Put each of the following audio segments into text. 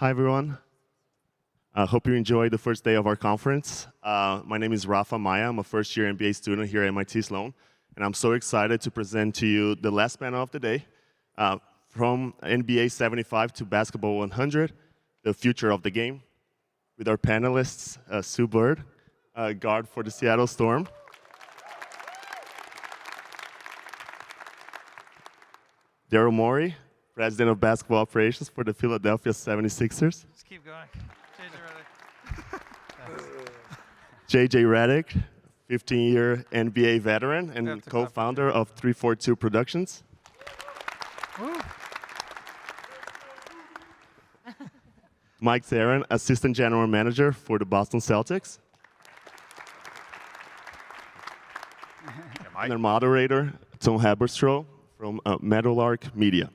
Hi, everyone. I hope you enjoyed the first day of our conference. My name is Rafa Maya. I'm a first-year MBA student here at MIT Sloan, and I'm so excited to present to you the last panel of the day, from NBA 75 to Basketball 100, the future of the game, with our panelists, Sue Bird, guard for the Seattle Storm, Daryl Morey, President of Basketball Operations for the Philadelphia 76ers. Just keep going. JJ Redick, 15-year NBA veteran and co-founder of 342 Productions. Woo. Mike Zarin, Assistant General Manager for the Boston Celtics. And our moderator, Tom Haberstroh from Meadowlark Media.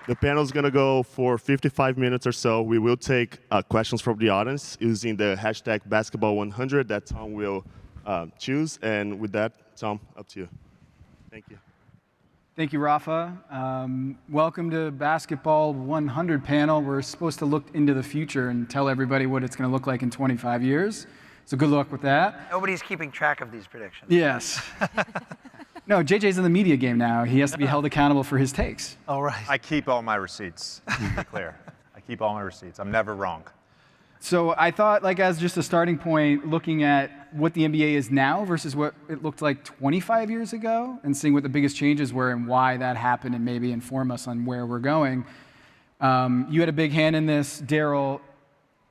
The panel is going to go for 55 minutes or so. We will take questions from the audience using the hashtag basketball100 that Tom will choose. And with that, Tom, up to you. Thank you. Thank you, Rafa. Welcome to Basketball 100 panel. We're supposed to look into the future and tell everybody what it's going to look like in 25 years. So good luck with that. Nobody's keeping track of these predictions. Yes. No, JJ's in the media game now. He has to be held accountable for his takes. All right. I keep all my receipts, to be clear. I keep all my receipts. I'm never wrong. So I thought, like, as just a starting point, looking at what the NBA is now versus what it looked like 25 years ago, and seeing what the biggest changes were and why that happened, and maybe inform us on where we're going. You had a big hand in this, Daryl.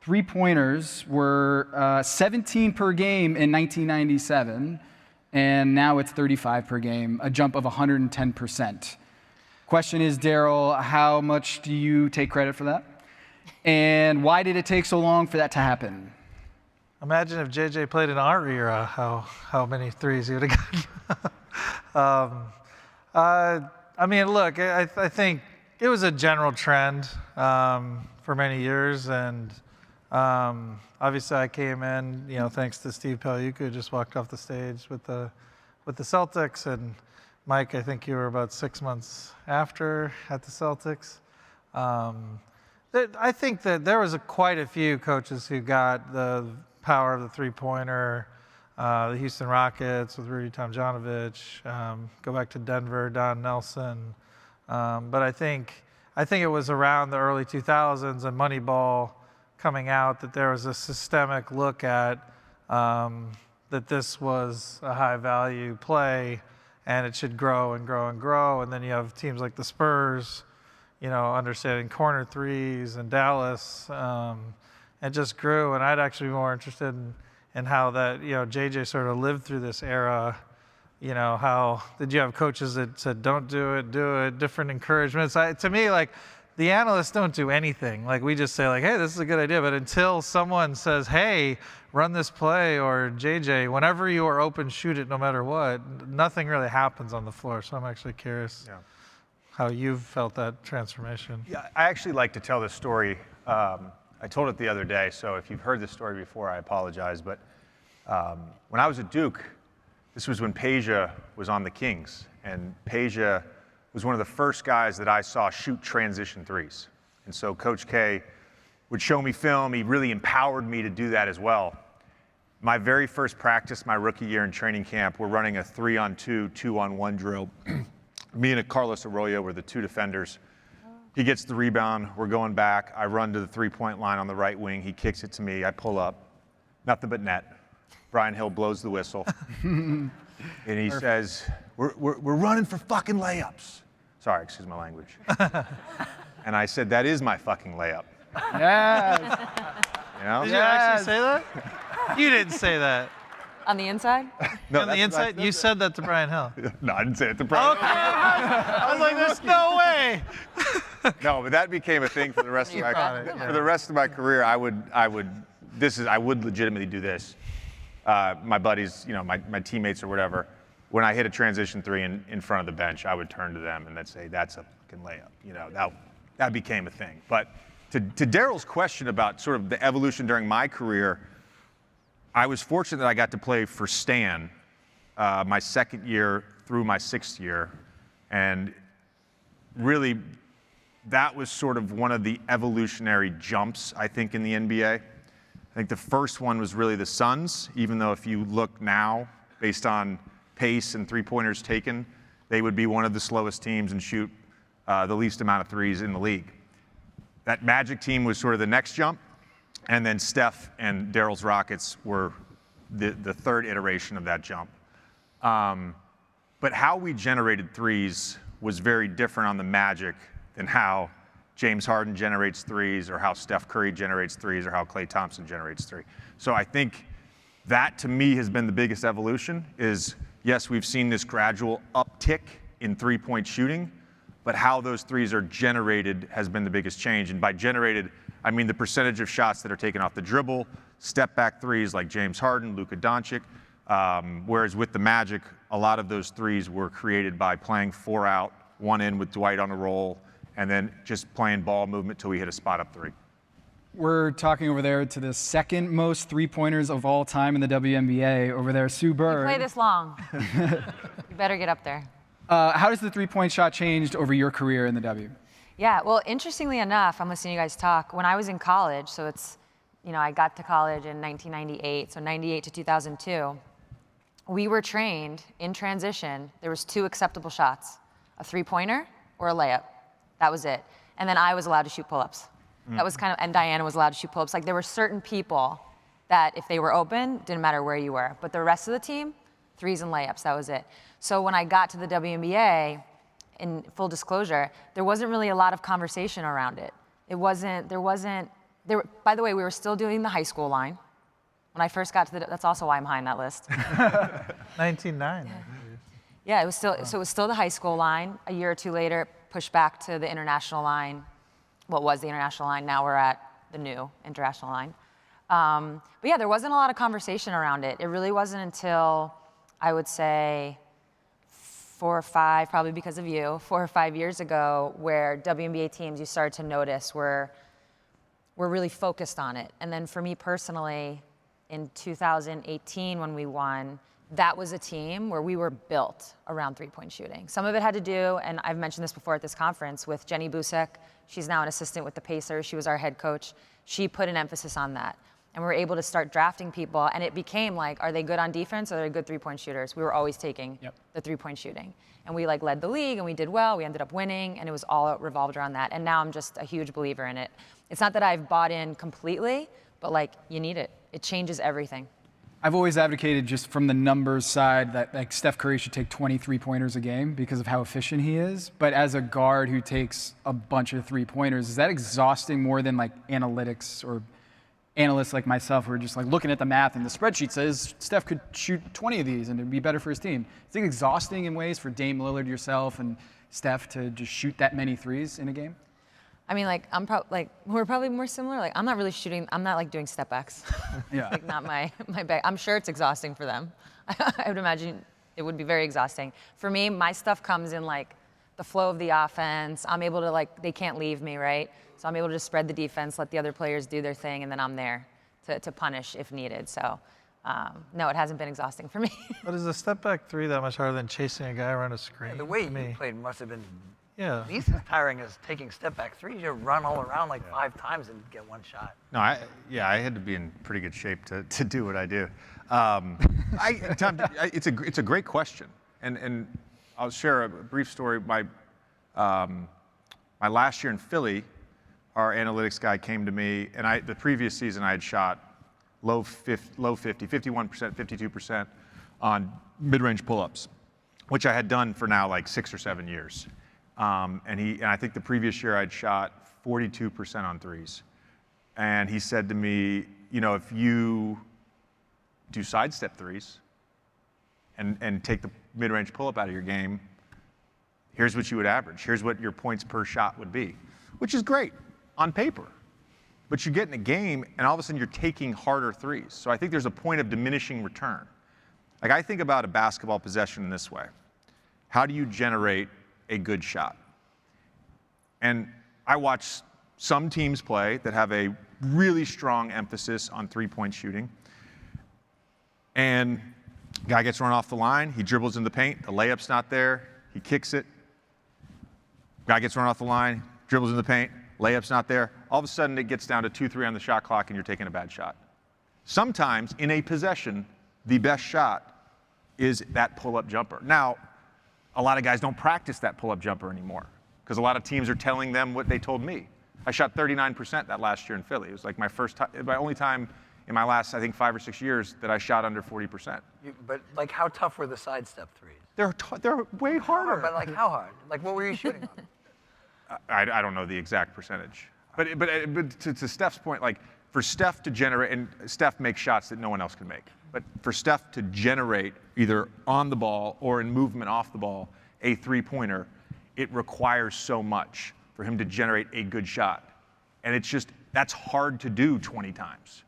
Three-pointers were 17 per game in 1997, and now it's 35 per game, a jump of 110%. Question is, Daryl, how much do you take credit for that? And why did it take so long for that to happen? Imagine if JJ played in our era, how many threes he would have gotten. I mean, look, I think it was a general trend for many years, and obviously I came in, thanks to Steve Paliuca, who just walked off the stage with the Celtics, and Mike, I think you were about 6 months after at the Celtics. I think that there was quite a few coaches who got the power of the three-pointer. The Houston Rockets with Rudy Tomjanovich. Go back to Denver, Don Nelson. But I think it was around the early 2000s and Moneyball coming out that there was a systemic look at that this was a high-value play and it should grow and grow and grow. And then you have teams like the Spurs, understanding corner threes, and Dallas, and just grew. And I'd actually be more interested in how that, JJ sort of lived through this era. How did you have coaches that said, don't do it, different encouragements? To me, like, the analysts don't do anything. Like, we just say, like, hey, this is a good idea. But until someone says, hey, run this play, or JJ, whenever you are open, shoot it no matter what, nothing really happens on the floor. So I'm actually curious. Yeah. How you've felt that transformation. Yeah, I actually like to tell this story. I told it the other day, so if you've heard this story before, I apologize. But when I was at Duke, this was when Peja was on the Kings. And Peja was one of the first guys that I saw shoot transition threes. And so Coach K would show me film. He really empowered me to do that as well. My very first practice, my rookie year in training camp, we're running a 3-on-2, 2-on-1 drill. Me and Carlos Arroyo were the two defenders. He gets the rebound. We're going back. I run to the three-point line on the right wing. He kicks it to me. I pull up. Nothing but net. Brian Hill blows the whistle. And he says, we're running for fucking layups. Sorry, excuse my language. And I said, that is my fucking layup. Yes. Did you actually say that? You didn't say that. On the inside? No, on the inside? You said that to Brian Hill. No, I didn't say it to Brian Hill. I was like, there's no way. No, but that became a thing for the rest of my career. I would legitimately do this. My buddies, my teammates or whatever, when I hit a transition three in front of the bench, I would turn to them and they'd say, that's a fucking layup. That became a thing. But to Daryl's question about sort of the evolution during my career, I was fortunate that I got to play for Stan my second year through my sixth year, and really that was sort of one of the evolutionary jumps, I think, in the NBA. I think the first one was really the Suns, even though if you look now, based on pace and three-pointers taken, they would be one of the slowest teams and shoot the least amount of threes in the league. That Magic team was sort of the next jump, and then Steph and Daryl's Rockets were the third iteration of that jump. But how we generated threes was very different on the Magic than how James Harden generates threes, or how Steph Curry generates threes, or how Klay Thompson generates three. So I think that, to me, has been the biggest evolution. Is yes, we've seen this gradual uptick in three-point shooting, but how those threes are generated has been the biggest change. And by generated, I mean the percentage of shots that are taken off the dribble, step-back threes like James Harden, Luka Doncic, whereas with the Magic, a lot of those threes were created by playing 4 out, 1 in with Dwight on a roll, and then just playing ball movement till we hit a spot-up three. We're talking over there to the second most three-pointers of all time in the WNBA. Over there, Sue Bird. You play this long. You better get up there. How has the three-point shot changed over your career in the W? Yeah, well, interestingly enough, I'm listening to you guys talk. When I was in college, so it's, I got to college in 1998, so 98 to 2002, we were trained in transition. There was 2 acceptable shots, a three-pointer or a layup. That was it. And then I was allowed to shoot pull-ups. That was kind of, and Diana was allowed to shoot pull-ups. Like, there were certain people that if they were open, didn't matter where you were. But the rest of the team, threes and layups, that was it. So when I got to the WNBA, in full disclosure, there wasn't really a lot of conversation around it. By the way, we were still doing the high school line. When I first got to that's also why I'm high on that list. 1909. Yeah, it was still the high school line. A year or two later, pushed back to the international line. What was the international line? Now we're at the new international line. But yeah, there wasn't a lot of conversation around it. It really wasn't until, I would say, 4 or 5, probably because of you, 4 or 5 years ago, where WNBA teams you started to notice were really focused on it. And then for me personally, in 2018 when we won, that was a team where we were built around three-point shooting. Some of it had to do, and I've mentioned this before at this conference, with Jenny Busek. She's now an assistant with the Pacers. She was our head coach. She put an emphasis on that. And we were able to start drafting people, and it became like, are they good on defense, or are they good three-point shooters? We were always taking the three-point shooting. And we led the league, and we did well. We ended up winning, and it was all revolved around that. And now I'm just a huge believer in it. It's not that I've bought in completely, but you need it. It changes everything. I've always advocated, just from the numbers side, that Steph Curry should take 20 three-pointers a game because of how efficient he is. But as a guard who takes a bunch of three-pointers, is that exhausting more than analytics or analysts like myself who are just looking at the math and the spreadsheet says Steph could shoot 20 of these and it'd be better for his team? Is it exhausting in ways for Dame Lillard, yourself, and Steph to just shoot that many threes in a game? I mean, we're probably more similar. I'm not really shooting. I'm not doing step backs. Yeah. Not my bag. I'm sure it's exhausting for them. I would imagine it would be very exhausting. For me, my stuff comes in the flow of the offense. I'm able to they can't leave me, right? So I'm able to just spread the defense, let the other players do their thing, and then I'm there to punish if needed. So no, it hasn't been exhausting for me. But is a step back three that much harder than chasing a guy around a screen? Yeah, the way you played must have been at least as tiring as taking step back threes. You run all around 5 times and get 1 shot. No, I had to be in pretty good shape to do what I do. Tom, it's a great question, and I'll share a brief story. My last year in Philly, our analytics guy came to me, and the previous season I had shot low 50, 51%, 52% on mid-range pull-ups, which I had done for now 6 or 7 years. And I think the previous year I'd shot 42% on threes. And he said to me, if you do sidestep threes and take the mid-range pull-up out of your game, here's what you would average. Here's what your points per shot would be, which is great on paper. But you get in a game, and all of a sudden you're taking harder threes. So I think there's a point of diminishing return. I think about a basketball possession in this way. How do you generate a good shot? And I watch some teams play that have a really strong emphasis on three-point shooting. And guy gets run off the line, he dribbles in the paint, the layup's not there, he kicks it. Guy gets run off the line, dribbles in the paint, layup's not there. All of a sudden, it gets down to 2-3 on the shot clock, and you're taking a bad shot. Sometimes, in a possession, the best shot is that pull-up jumper. Now, a lot of guys don't practice that pull-up jumper anymore because a lot of teams are telling them what they told me. I shot 39% that last year in Philly. It was like my only time in my last, I think, 5 or 6 years that I shot under 40%. But like, how tough were the sidestep threes? They're way harder. But like, how hard? Like, what were you shooting on? I don't know the exact percentage. But to Steph's point, like for Steph to generate, and Steph makes shots that no one else can make, but for Steph to generate either on the ball or in movement off the ball a three-pointer, it requires so much for him to generate a good shot. And it's just, that's hard to do 20 times.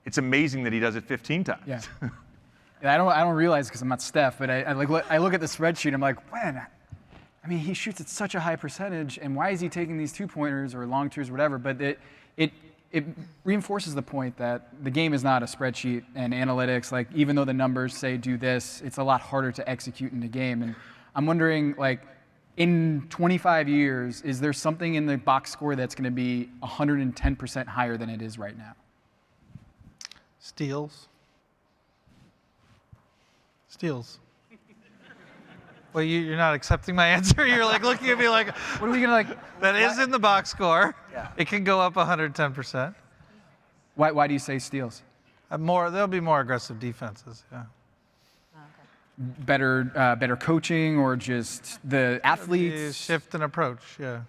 It's amazing that he does it 15 times. Yeah. I don't realize because I'm not Steph, but I look at the spreadsheet. I'm like, man, I mean, he shoots at such a high percentage, and why is he taking these two-pointers or long twos or whatever? But it reinforces the point that the game is not a spreadsheet and analytics. Like, even though the numbers say do this, it's a lot harder to execute in the game. And I'm wondering, like, in 25 years, is there something in the box score that's going to be 110% higher than it is right now? Steals. Well, you're not accepting my answer. You're like looking at me like, What are we going to like? that is in the box score. Yeah. It can go up 110%. Why do you say steals? There'll be more aggressive defenses. Yeah. Better coaching or just the athletes? Shift in approach. Yeah.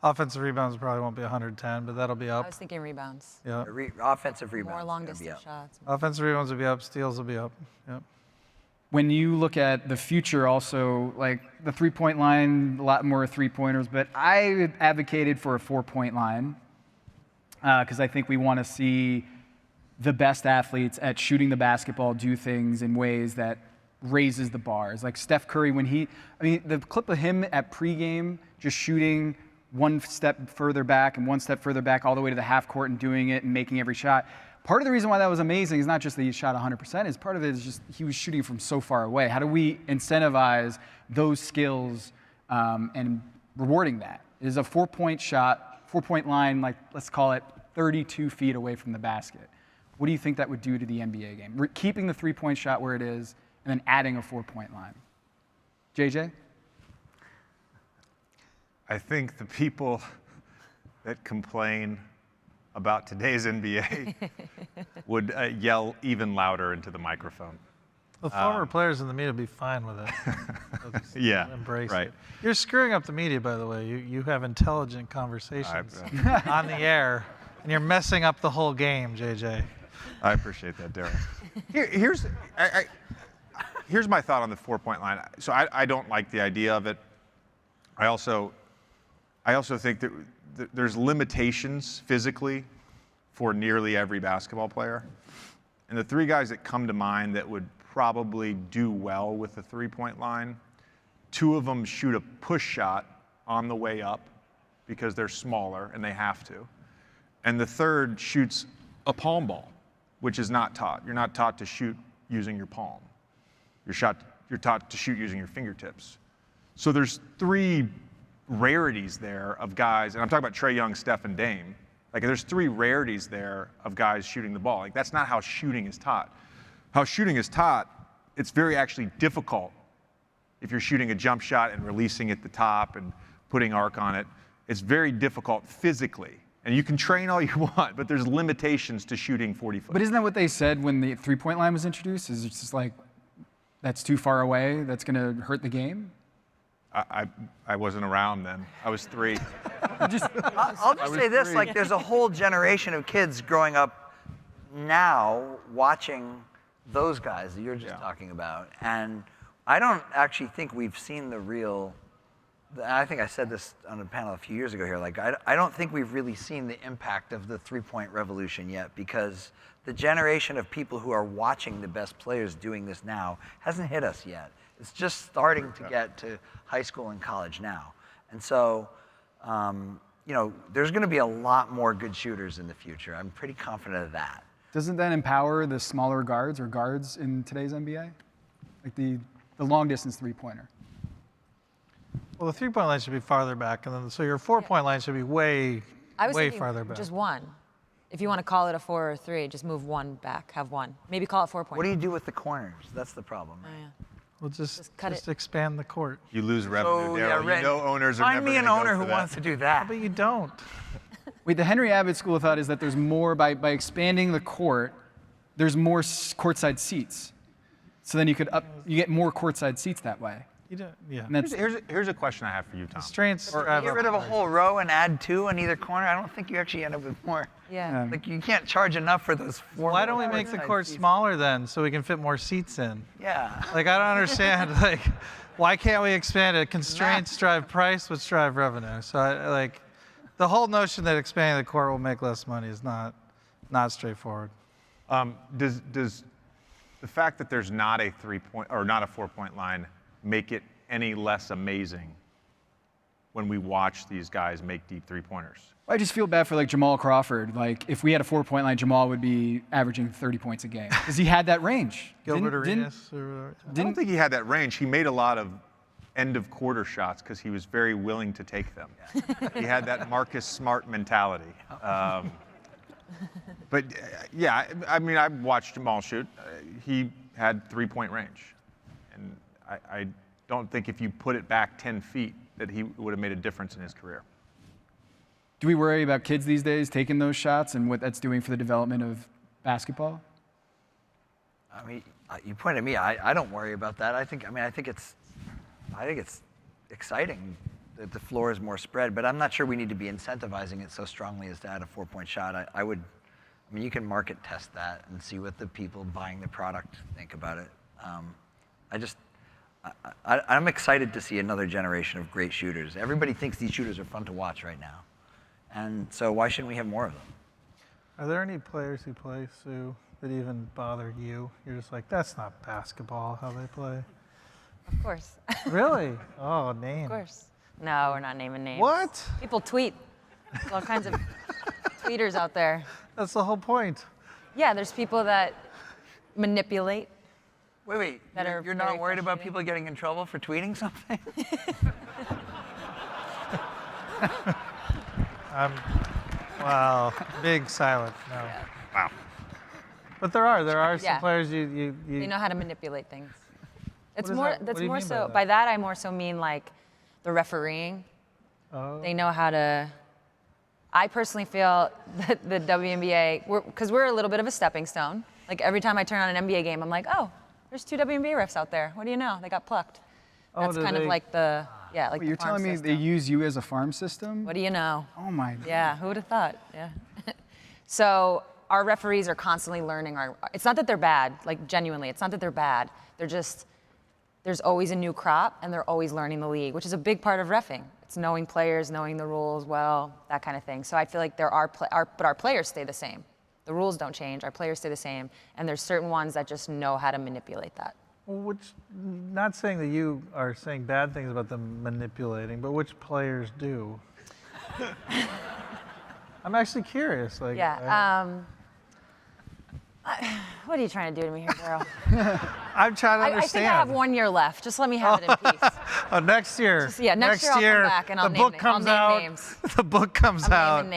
Offensive rebounds probably won't be 110, but that'll be I up. was thinking rebounds. Yeah. Offensive rebounds. More long gonna be distance up. shots. Offensive rebounds will be up. Steals will be up. Yep. When you look at the future also, like the three-point line, a lot more three-pointers, but I advocated for a four-point line because I think we want to see the best athletes at shooting the basketball do things in ways that raises the bars. Like Steph Curry, the clip of him at pregame just shooting one step further back and one step further back all the way to the half court and doing it and making every shot. Part of the reason why that was amazing is not just that he shot 100%, is part of it is just he was shooting from so far away. How do we incentivize those skills and rewarding that? Is a four-point shot, four-point line, like let's call it 32 feet away from the basket. What do you think that would do to the NBA game? We're keeping the three-point shot where it is and then adding a four-point line. JJ? I think the people that complain about today's NBA would yell even louder into the microphone. The former players in the media will be fine with it. They'll just Yeah, embrace right. it. You're screwing up the media, by the way. You have intelligent conversations on the air, and you're messing up the whole game, JJ. I appreciate that, Darren. Here's my thought on the four-point line. So I don't like the idea of it. I also think that there's limitations physically for nearly every basketball player. And the three guys that come to mind that would probably do well with the three-point line, two of them shoot a push shot on the way up because they're smaller and they have to. And the third shoots a palm ball, which is not taught. You're not taught to shoot using your palm. You're taught to shoot using your fingertips. So there's three rarities there of guys, and I'm talking about Trae Young, Steph, and Dame. Like, there's three rarities there of guys shooting the ball. Like, that's not how shooting is taught. How shooting is taught, it's very actually difficult if you're shooting a jump shot and releasing at the top and putting arc on it. It's very difficult physically. And you can train all you want, but there's limitations to shooting 40 foot. But isn't that what they said when the three-point line was introduced? Is it just like, that's too far away, that's going to hurt the game? I wasn't around then. I was 3. I'll just say this, like, there's a whole generation of kids growing up now watching those guys that you're just talking about. And I don't actually think we've seen the real, I think I said this on a panel a few years ago here, like, I don't think we've really seen the impact of the three-point revolution yet, because the generation of people who are watching the best players doing this now hasn't hit us yet. It's just starting to get to high school and college now. And so, there's going to be a lot more good shooters in the future. I'm pretty confident of that. Doesn't that empower the smaller guards or guards in today's NBA? Like the long distance three-pointer? Well, the 3-point line should be farther back, and then so your 4-point line should be way I was thinking farther back. just one. If you want to call it a 4 or 3, just move one back, have one. Maybe call it 4-point. What do you do with the corners? That's the problem. Oh, Right? yeah. We'll just cut it. expand the court. You lose revenue, Daryl. Red- You know owners are Find never me an gonna go owner for who that. wants to do that. But you don't. Wait, the Henry Abbott school of thought is that there's more, by expanding the court, there's more courtside seats. So then you get more courtside seats that way. You don't. Yeah. And that's, Here's a question I have for you, Tom. Constraints. Get rid of a whole row and add 2 on either corner. I don't think you actually end up with more. Yeah. Like you can't charge enough for those 4. Why don't we make the court smaller then, so we can fit more seats in? Yeah. Like I don't understand. Like, why can't we expand it? Constraints drive price, which drive revenue. So like, the whole notion that expanding the court will make less money is not straightforward. Does the fact that there's not a 3-point or not a 4-point line make it any less amazing when we watch these guys make deep 3-pointers? I just feel bad for like Jamal Crawford. Like if we had a 4-point line, Jamal would be averaging 30 points a game because he had that range. Gilbert Didn't- Arenas. Or, I don't think he had that range. He made a lot of end of quarter shots because he was very willing to take them. He had that Marcus Smart mentality. But yeah, I mean, I watched Jamal shoot. He had 3-point range. And I don't think if you put it back 10 feet that he would have made a difference in his career. Do we worry about kids these days taking those shots and what that's doing for the development of basketball? I mean, you point at me. I don't worry about that. I think it's exciting that the floor is more spread, but I'm not sure we need to be incentivizing it so strongly as to add a 4-point shot. I mean, you can market test that and see what the people buying the product think about it. I'm excited to see another generation of great shooters. Everybody thinks these shooters are fun to watch right now. And so why shouldn't we have more of them? Are there any players who play, Sue, that even bother you? You're just like, that's not basketball, how they play. Of course. Really? Oh, name. Of course. No, we're not naming names. What? People tweet. There's all kinds of tweeters out there. That's the whole point. Yeah, there's people that manipulate. Wait, That are you're very not worried about frustrating. people getting in trouble for tweeting something? Wow, big silence. No. Wow. But there are some Yeah. players you They know how to manipulate things. It's is more. that? What That's do you more mean by so. that? By that, I more so mean like the refereeing. Oh. They know how to. I personally feel that the WNBA, because we're a little bit of a stepping stone. Like every time I turn on an NBA game, I'm like, oh, there's 2 WNBA refs out there. What do you know? They got plucked. Oh, That's do kind of they- like the like. Wait, the you're farm telling me system. they use you as a farm system? What do you know? Oh my. Yeah, who would have thought? Yeah. So our referees are constantly learning it's not that they're bad, like genuinely, it's not that they're bad. They're just, there's always a new crop and they're always learning the league, which is a big part of reffing. It's knowing players, knowing the rules well, that kind of thing. So I feel like but our players stay the same. The rules don't change, our players stay the same, and there's certain ones that just know how to manipulate that. Well, not saying that you are saying bad things about them manipulating, but which players do? I'm actually curious. Like, Yeah. What are you trying to do to me here, Daryl? I'm trying to I think understand. I have 1 year left. Just let me have it in peace. Oh, next year. Yeah, next year I'll come back and I'll the name book na- I'll comes name out. names. The book comes out. I'm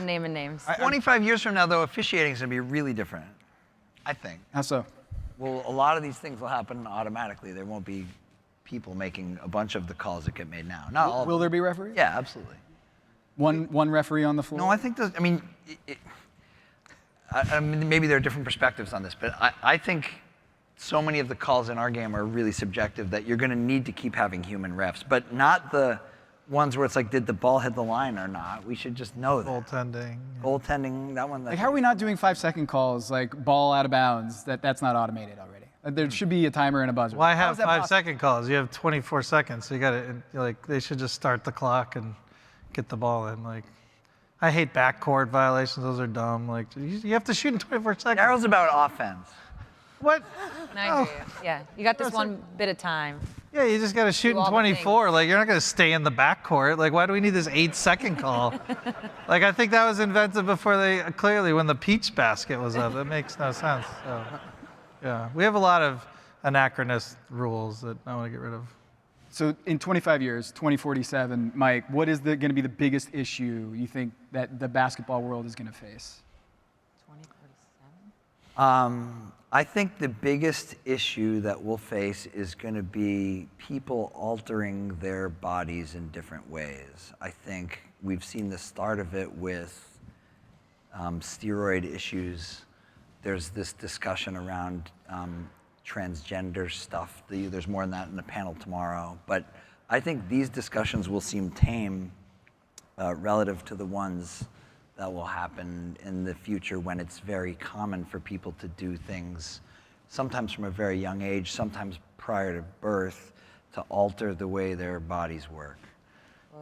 naming names. 25 years from now, though, officiating is going to be really different, I think. How so? Well, a lot of these things will happen automatically. There won't be people making a bunch of the calls that get made now. Not all of Will them. there be referees? Yeah, absolutely. One referee on the floor? No, I think I mean, I mean, maybe there are different perspectives on this, but I think so many of the calls in our game are really subjective that you're going to need to keep having human refs, but not the ones where it's like, did the ball hit the line or not? We should just know that. Goaltending. Goaltending, that one. Like, how are we not doing 5-second calls, like ball out of bounds? That's not automated already. There should be a timer and a buzzer. Why How have is that 5 possible? second calls? You have 24 seconds. So you got to like they should just start the clock and get the ball in. Like, I hate backcourt violations. Those are dumb. Like, you have to shoot in 24 seconds. Daryl's about offense. What? And I agree. Yeah, you got this one bit of time. Yeah, you just got to shoot Do in all the 24. Like, you're not going to stay in the backcourt. Like, why do we need this 8-second call? Like, I think that was invented before clearly when the peach basket was up. That makes no sense. So, yeah, we have a lot of anachronist rules that I want to get rid of. So in 25 years, 2047, Mike, what is going to be the biggest issue you think that the basketball world is going to face? 2047? I think the biggest issue that we'll face is going to be people altering their bodies in different ways. I think we've seen the start of it with steroid issues. There's this discussion around transgender stuff. There's more on that in the panel tomorrow. But I think these discussions will seem tame relative to the ones that will happen in the future when it's very common for people to do things, sometimes from a very young age, sometimes prior to birth, to alter the way their bodies work.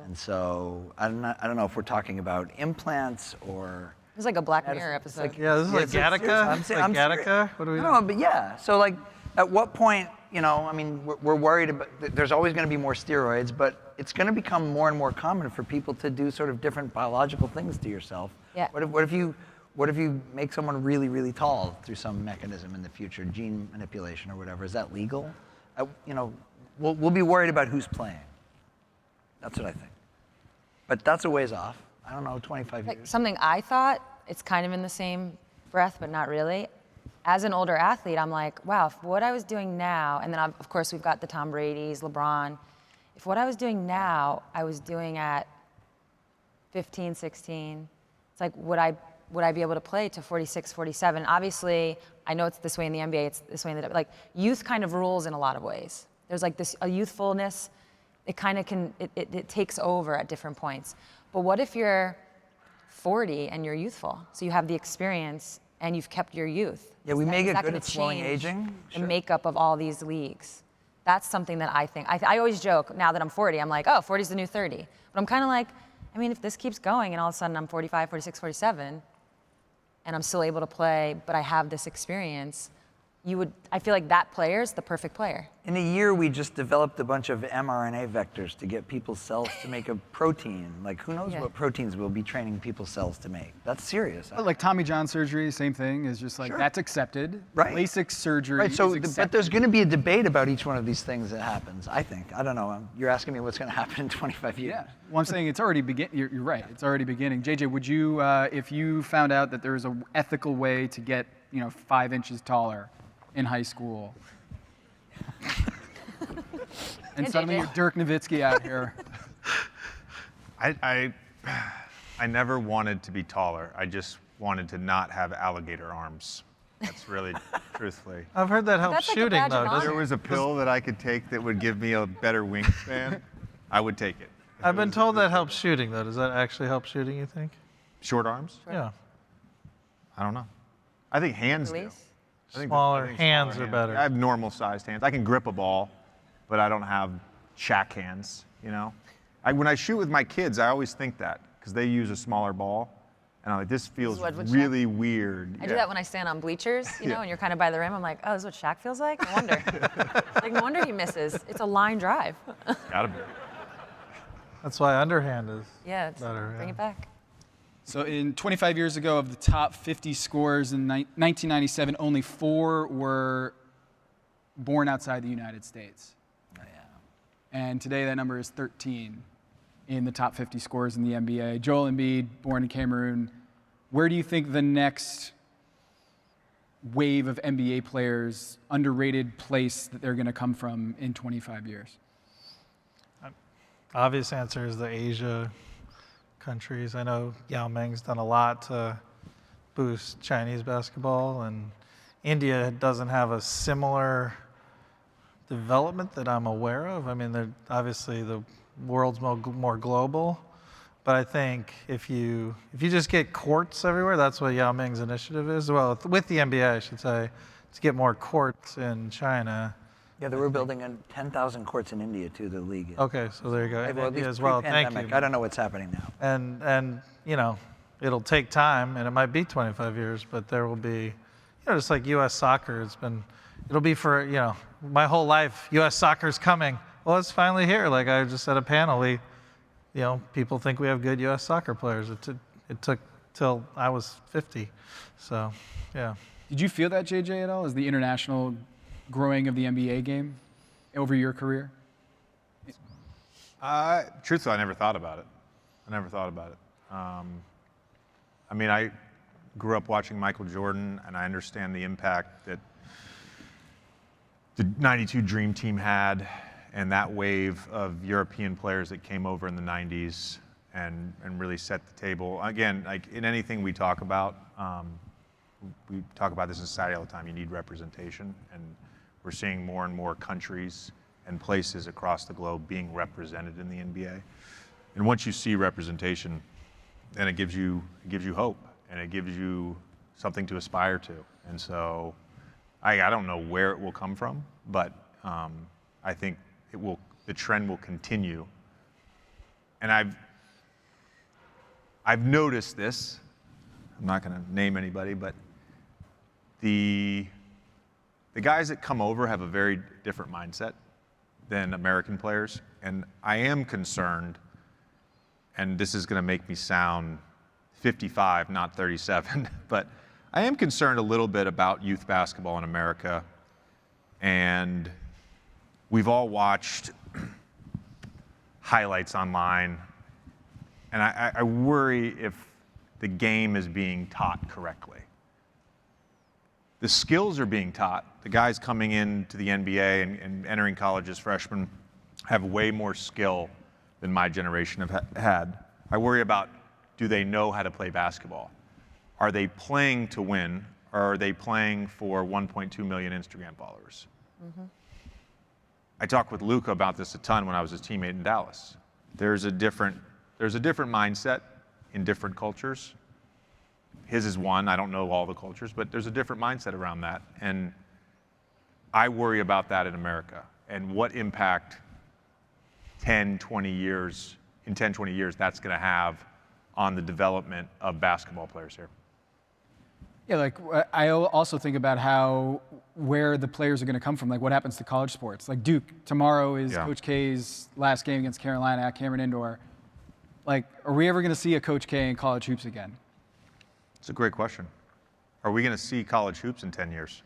And so I don't know if we're talking about implants or... It's like a Black Mirror episode. Yeah, this is like Gattaca. I'm Gattaca? What do we do? No, but yeah. So like, at what point, you know, I mean, we're worried about, there's always going to be more steroids, but it's going to become more and more common for people to do sort of different biological things to yourself. Yeah. What if you make someone really, really tall through some mechanism in the future, gene manipulation or whatever? Is that legal? You know, we'll be worried about who's playing. That's what I think. But that's a ways off. I don't know, 25 Like years. something I thought, it's kind of in the same breath, but not really. As an older athlete, I'm like, wow, if what I was doing now, and then of course we've got the Tom Brady's, LeBron. If what I was doing now, I was doing at 15, 16, it's like, would I be able to play to 46, 47? Obviously, I know it's this way in the NBA, it's this way in the, like, youth kind of rules in a lot of ways. There's like this, a youthfulness, it kind of can, it takes over at different points. But what if you're 40 and you're youthful? So you have the experience and you've kept your youth. Yeah, we may Is get that good gonna at slowing change aging. the makeup of all these leagues? That's something that I think, I always joke, now that I'm 40, I'm like, oh, 40 is the new 30. But I'm kind of like, I mean, if this keeps going and all of a sudden I'm 45, 46, 47, and I'm still able to play, but I have this experience, I feel like that player's the perfect player. In a year, we just developed a bunch of mRNA vectors to get people's cells to make a protein. Like, who knows what proteins we'll be training people's cells to make? That's serious. But like Tommy John surgery, same thing, is just like, that's accepted. Right. LASIK surgery Right, so, is accepted. but there's going to be a debate about each one of these things that happens, I think. I don't know. You're asking me what's going to happen in 25 years. Yeah. Well, I'm saying it's already you're right. It's already beginning. JJ, would you, if you found out that there was an ethical way to get, 5 inches taller in high school, and suddenly you're Dirk Nowitzki out here? I never wanted to be taller. I just wanted to not have alligator arms. That's really, truthfully. I've heard that helps That's like a shooting, badge of though. honor. If doesn't there was a pill that I could take that would give me a better wingspan, I would take it. I've been told that helps shooting, though. Does that actually help shooting, you think? Short arms? Yeah. I don't know. I think hands do. Release? I think Smaller smaller hands are better. I have normal sized hands. I can grip a ball, but I don't have Shaq hands, when I shoot with my kids, I always think that, because they use a smaller ball. And I'm like, this feels what would really weird. I do that when I stand on bleachers, and you're kind of by the rim. I'm like, oh, this is what Shaq feels like? No wonder. Like, no wonder he misses. It's a line drive. Gotta be. That's why underhand is Yeah, it's, better. bring it back. So in 25 years ago, of the top 50 scorers in 1997, only 4 were born outside the United States. Oh, yeah. And today that number is 13 in the top 50 scorers in the NBA. Joel Embiid, born in Cameroon. Where do you think the next wave of NBA players, underrated place that they're going to come from in 25 years? Obvious answer is the Asia countries. I know Yao Ming's done a lot to boost Chinese basketball, and India doesn't have a similar development that I'm aware of. I mean, they're obviously the world's more global, but I think if you just get courts everywhere, that's what Yao Ming's initiative is. Well, with the NBA, I should say, to get more courts in China. Yeah, they were building 10,000 courts in India, too, the league. Okay, so there you go. And Well, at India least as well. Thank pre-pandemic. you. I don't know what's happening now. And it'll take time, and it might be 25 years, but there will be, just like U.S. soccer. It'll be for my whole life. U.S. soccer's coming. Well, it's finally here. Like I just at a panel, people think we have good U.S. soccer players. It took till I was 50, so yeah. Did you feel that, JJ, at all? Is the international growing of the NBA game over your career? Truthfully, I never thought about it. I mean, I grew up watching Michael Jordan, and I understand the impact that the '92 Dream Team had, and that wave of European players that came over in the '90s and really set the table. Again, like in anything we talk about this in society all the time. You need representation, and we're seeing more and more countries and places across the globe being represented in the NBA. And once you see representation, then it gives you hope, and it gives you something to aspire to. And so I don't know where it will come from, but I think the trend will continue. And I've noticed this. I'm not going to name anybody, but the guys that come over have a very different mindset than American players. And I am concerned, and this is going to make me sound 55, not 37, but I am concerned a little bit about youth basketball in America. And we've all watched highlights online, and I worry if the game is being taught correctly. The skills are being taught. The guys coming into the NBA and entering college as freshmen have way more skill than my generation have had. I worry about, do they know how to play basketball? Are they playing to win, or are they playing for 1.2 million Instagram followers? Mm-hmm. I talked with Luka about this a ton when I was his teammate in Dallas. There's a different mindset in different cultures. His is one. I don't know all the cultures, but there's a different mindset around that. And I worry about that in America and what impact 10, 20 years that's going to have on the development of basketball players here. Yeah, like I also think about where the players are going to come from, like what happens to college sports. Like Duke, tomorrow is Coach K's last game against Carolina at Cameron Indoor. Like, are we ever going to see a Coach K in college hoops again? It's a great question. Are we going to see college hoops in 10 years?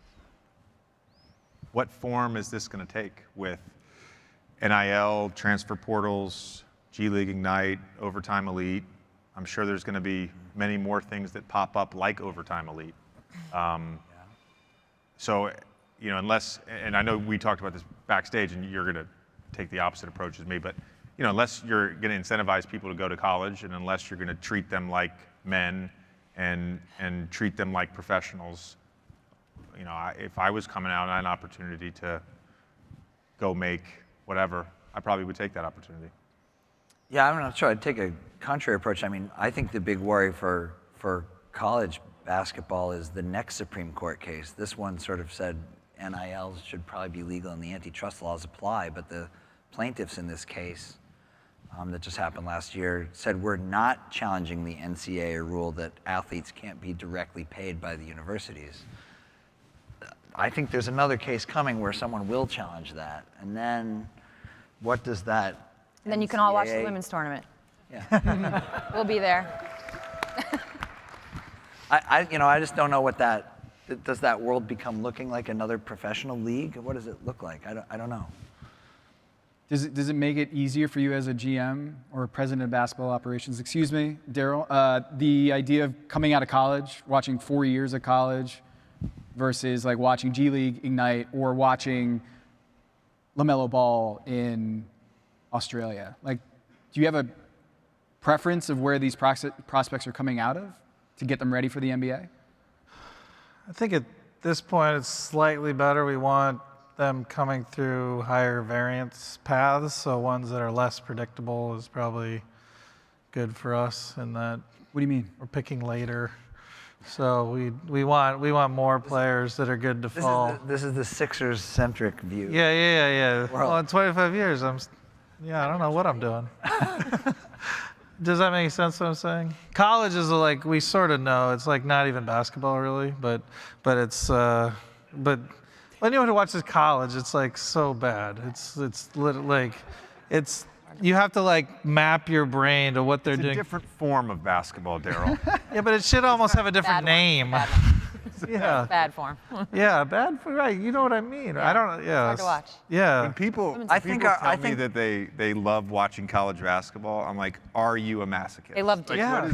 What form is this going to take with NIL, transfer portals, G League Ignite, Overtime Elite? I'm sure there's going to be many more things that pop up like Overtime Elite. So, unless, and I know we talked about this backstage, and you're going to take the opposite approach as me, but unless you're going to incentivize people to go to college, and unless you're going to treat them like men and treat them like professionals, if I was coming out and I had an opportunity to go make whatever, I probably would take that opportunity. Yeah, I'm not sure. I'd take a contrary approach. I mean, I think the big worry for college basketball is the next Supreme Court case. This one sort of said NIL should probably be legal and the antitrust laws apply, but the plaintiffs in this case that just happened last year said we're not challenging the NCAA rule that athletes can't be directly paid by the universities. I think there's another case coming where someone will challenge that, and then what does that? And then you can all watch the women's tournament. Yeah. We'll be there. I just don't know what does that world become looking like another professional league? What does it look like? I don't know. Does it make it easier for you as a GM or president of basketball operations, Daryl, the idea of coming out of college, watching 4 years of college versus like watching G League Ignite or watching LaMelo Ball in Australia? Like, do you have a preference of where these prospects are coming out of to get them ready for the NBA? I think at this point it's slightly better. We want them coming through higher variance paths, so ones that are less predictable is probably good for us in that. What do you mean? We're picking later. So we want more players that are good to fall. This is the Sixers-centric view. Yeah. Well, in 25 years, I don't know what I'm doing. Does that make sense what I'm saying? College is like, we sort of know. It's like not even basketball really, but it's, but anyone who watches college, it's like so bad. It's like, you have to like map your brain to what they're doing. It's a different form of basketball, Daryl. Yeah, but it should almost have a different name. Yeah. Bad form. Yeah, bad for right. You know what I mean. I don't. Yeah. hard to watch. Yeah. When people, I people think tell I me think that they love watching college basketball, I'm like, are you a masochist? They love doing Yeah.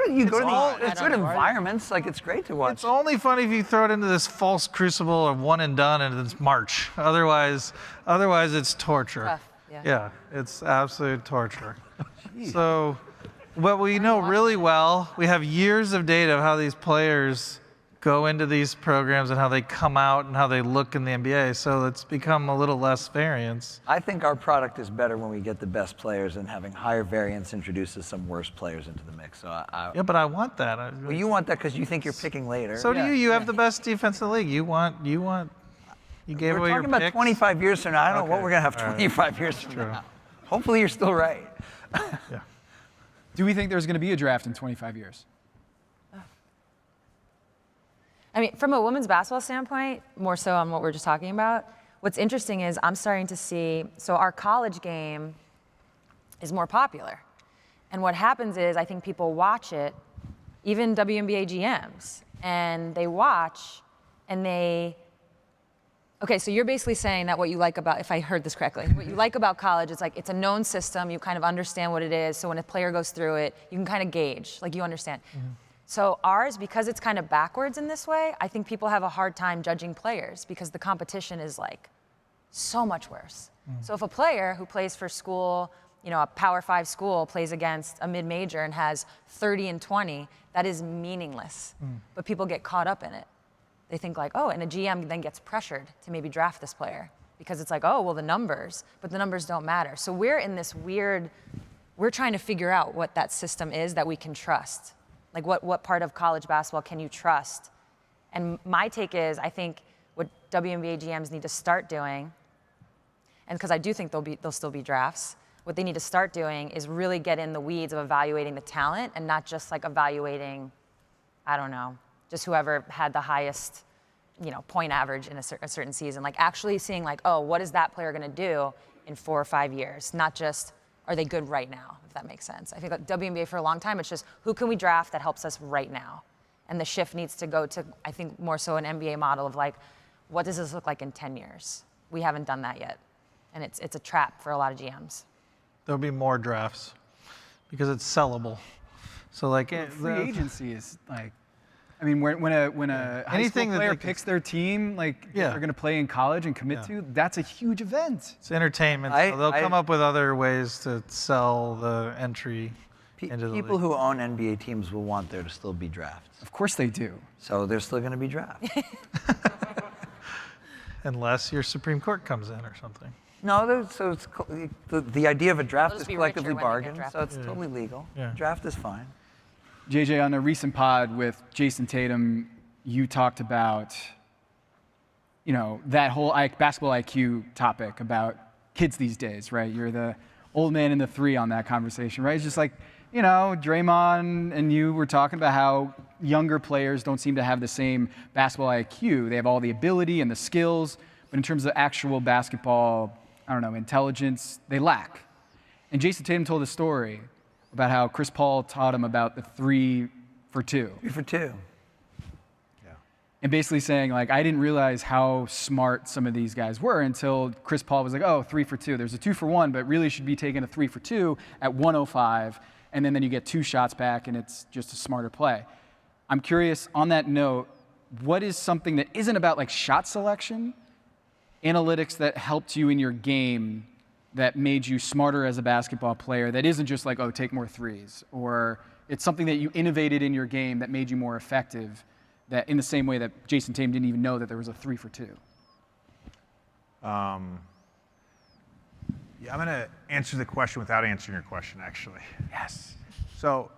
you go to all- the, it's I don't good know. environments. Like it's great to watch. It's only funny if you throw it into this false crucible of one and done and it's March. Otherwise it's torture. Tough, yeah. Yeah, it's absolute torture. So, what we know really well, we have years of data of how these players go into these programs and how they come out and how they look in the NBA. So it's become a little less variance. I think our product is better when we get the best players, and having higher variance introduces some worse players into the mix. So Yeah, but I want that. well, you want that because you think you're picking later. So do you. You have the best defense in the league. You gave We're away your talking about picks. 25 years from now. I don't know what Okay. we're gonna have All right. 25 years from now. Hopefully, you're still right. Yeah. Do we think there's going to be a draft in 25 years? I mean, from a women's basketball standpoint, more so on what we're just talking about, what's interesting is I'm starting to see, so our college game is more popular. And what happens is I think people watch it, even WNBA GMs, and they watch and okay, so you're basically saying that what you like about, if I heard this correctly, what you like about college is like it's a known system, you kind of understand what it is, so when a player goes through it, you can kind of gauge, like you understand. So ours, because it's kind of backwards in this way, I think people have a hard time judging players because the competition is like so much worse. So if a player who plays for school, a Power 5 school plays against a mid-major and has 30 and 20, that is meaningless. But people get caught up in it. They think like, oh, and a GM then gets pressured to maybe draft this player because it's like, oh, well, the numbers, but the numbers don't matter. So we're in this we're trying to figure out what that system is that we can trust. Like what part of college basketball can you trust? And my take is, I think what WNBA GMs need to start doing, and because I do think there'll still be drafts, what they need to start doing is really get in the weeds of evaluating the talent and not just like evaluating, I don't know, just whoever had the highest, point average in a certain season. Like actually seeing like, oh, what is that player going to do in 4 or 5 years? Not just, are they good right now, if that makes sense. I think like WNBA for a long time, it's just who can we draft that helps us right now? And the shift needs to go to, I think, more so an NBA model of like, what does this look like in 10 years? We haven't done that yet. And it's a trap for a lot of GMs. There'll be more drafts because it's sellable. So like Free agency is like, I mean, when a high Anything school that player they picks their team, like Yeah. they're going to play in college and commit to, that's a huge event. It's entertainment. So they'll come up with other ways to sell the entry into the People league. who own NBA teams will want there to still be drafts. Of course they do. So there's still going to be drafts. Unless your Supreme Court comes in or something. No, so it's the idea of a draft They'll is just be collectively richer when they get bargained, so drafted. it's totally legal. Yeah. Draft is fine. JJ, on a recent pod with Jason Tatum, you talked about, that whole basketball IQ topic about kids these days, right? You're the old man in the three on that conversation, right? It's just like, Draymond and you were talking about how younger players don't seem to have the same basketball IQ. They have all the ability and the skills, but in terms of actual basketball, intelligence, they lack. And Jason Tatum told a story about how Chris Paul taught him about the 3 for 2. 3 for 2. And basically saying, like, I didn't realize how smart some of these guys were until Chris Paul was like, oh, 3 for 2. There's a 2 for 1, but really should be taking a 3 for 2 at 105, and then you get 2 shots back, and it's just a smarter play. I'm curious, on that note, what is something that isn't about like shot selection, analytics that helped you in your game that made you smarter as a basketball player that isn't just like, oh, take more threes, or it's something that you innovated in your game that made you more effective, that in the same way that Jason Tatum didn't even know that there was a 3 for 2? Yeah, I'm going to answer the question without answering your question, actually. Yes. So,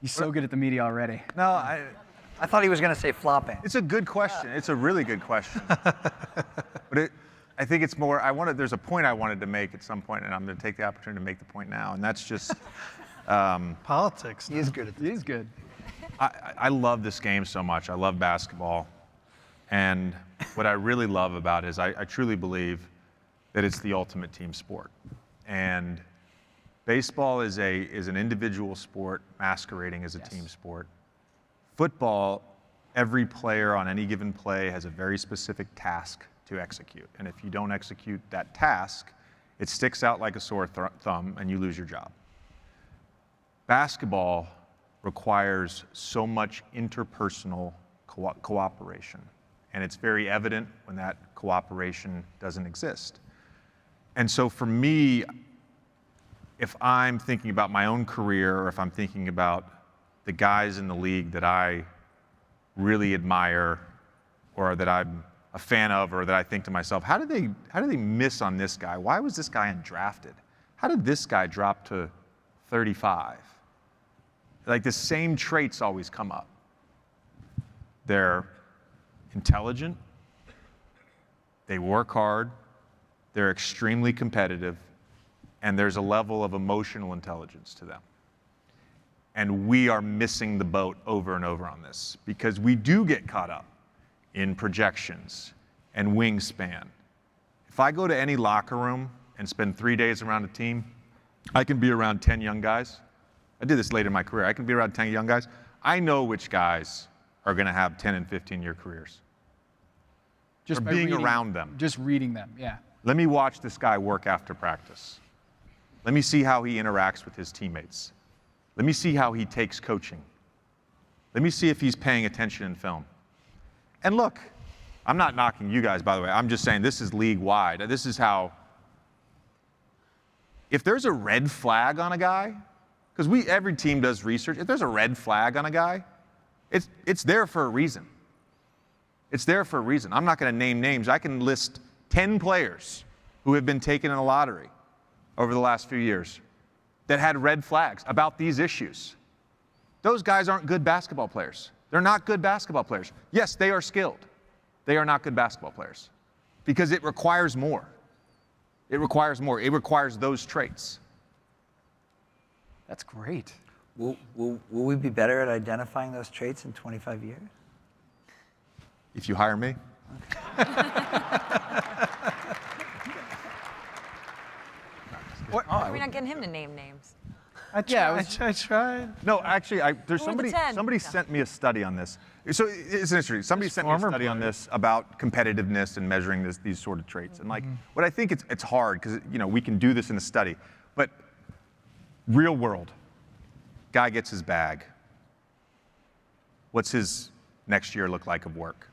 He's so good at the media already. no, I thought he was going to say flopping. it's a good question. It's a really good question. But I think it's more, there's a point I wanted to make at some point, and I'm going to take the opportunity to make the point now, and that's just, Politics. He is good at He is good. I love this game so much. I love basketball. And what I really love about it is I truly believe that it's the ultimate team sport. And baseball is an individual sport masquerading as a team sport. Football every player on any given play has a very specific task to execute. And if you don't execute that task, it sticks out like a sore thumb and you lose your job. Basketball requires so much interpersonal cooperation. And it's very evident when that cooperation doesn't exist. And so for me, if I'm thinking about my own career, or if I'm thinking about the guys in the league that I really admire, or that I'm a fan of, or that I think to myself, how did they miss on this guy? Why was this guy undrafted? How did this guy drop to 35? Like, the same traits always come up. They're intelligent, they work hard, they're extremely competitive, and there's a level of emotional intelligence to them. And we are missing the boat over and over on this, because we do get caught up in projections and wingspan. If I go to any locker room and spend 3 days around a team, I can be around 10 young guys. I did this late in my career. I can be around 10 young guys. I know which guys are going to have 10 and 15-year careers. Just by by being reading, around them. Just reading them, yeah. Let me watch this guy work after practice. Let me see how he interacts with his teammates. Let me see how he takes coaching. Let me see if he's paying attention in film. And look, I'm not knocking you guys, by the way. I'm just saying this is league-wide. This is how, if there's a red flag on a guy, because every team does research, if there's a red flag on a guy, it's there for a reason. It's there for a reason. I'm not going to name names. I can list 10 players who have been taken in a lottery over the last few years that had red flags about these issues. Those guys aren't good basketball players. They're not good basketball players. Yes, they are skilled. They are not good basketball players because it requires more. It requires more. It requires those traits. That's great. Will we be better at identifying those traits in 25 years? If you hire me. Why are we not getting him to name names? I tried. No, actually, there's Who are the 10? somebody sent me a study on this. So it's interesting. Somebody sent me a study on this about competitiveness and measuring these sort of traits. And like, what I think it's hard because we can do this in a study, but real world, guy gets his bag. What's his next year look like of work?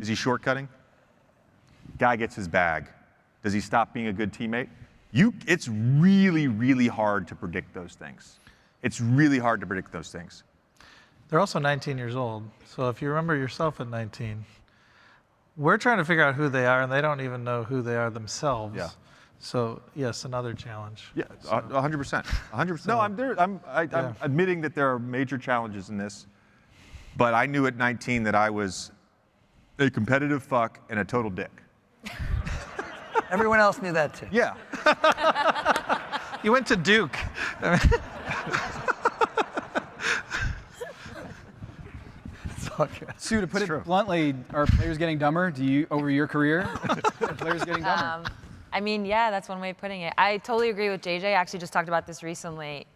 Is he shortcutting? Guy gets his bag. Does he stop being a good teammate? It's really, really hard to predict those things. It's really hard to predict those things. They're also 19 years old. So if you remember yourself at 19, we're trying to figure out who they are, and they don't even know who they are themselves. Yeah. So yes, another challenge. Yeah, 100%. 100%. No, I'm admitting that there are major challenges in this, but I knew at 19 that I was a competitive fuck and a total dick. Everyone else knew that too. Yeah. You went to Duke. Sue, to put it bluntly, are players getting dumber? Over your career? Are players getting dumber? I mean, yeah, that's one way of putting it. I totally agree with JJ. I actually just talked about this recently.